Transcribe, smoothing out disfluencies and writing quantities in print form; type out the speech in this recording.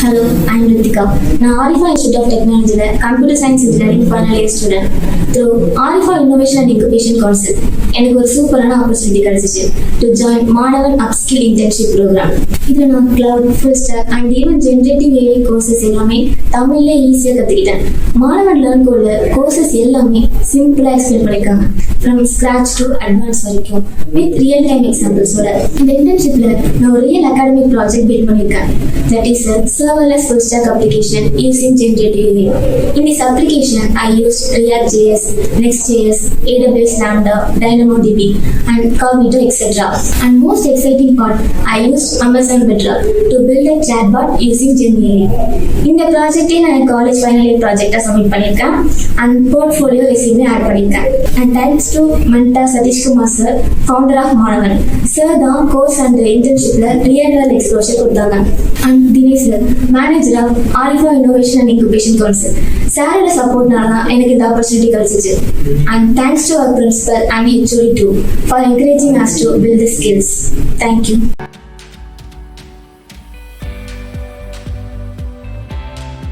Hello, I'm Rithika. நான் AWS Institute of Technology Computer Science Engineering final year student. Through AWS Innovation and Incubation Council, எனக்கு ஒரு சூப்பரான opportunity கிடைச்சிச்சு to join MaanavaN Upskill Internship program. இதில் நான் cloud, full stack and even generative AI courses எல்லாமே தமிழ்ல ஈஸியாக கற்றுக்கிட்டேன். MaanavaN லேர்ன் கோட்ல கோர்சஸ் எல்லாமே சிம்பிளாக எக்ஸ்பிளைன் பண்ணியிருக்காங்க from scratch to advance வரைக்கும் with real time examples-ஓட. இந்த internship-ல நான் ஒரு real academic project build பண்ணியிருக்கேன். That is a serverless full stack application using generative AI. In this application, I used React.js, Next.js, AWS Lambda, DynamoDB, and Cognito, etc. And most exciting part, I used Amazon Bedrock to build a chatbot using Gen AI. In the project, I college final year project submit பண்ணிருக்கேன் and portfolio resume add பண்ணிருக்கேன். And thanks to Manta Satish Kumar sir, founder of MaanavaN. Sir தான் course and internshipல real world exposure கொடுத்தாங்க. And Dinesh sir, manager of AWS Innovation and Incubation Council. சாரோட சப்போர்ட்னால தான் எனக்கு இந்த opportunity கிடைச்சிச்சு. And thanks to our principal and HOD too for encouraging us to build the skills. Thank you.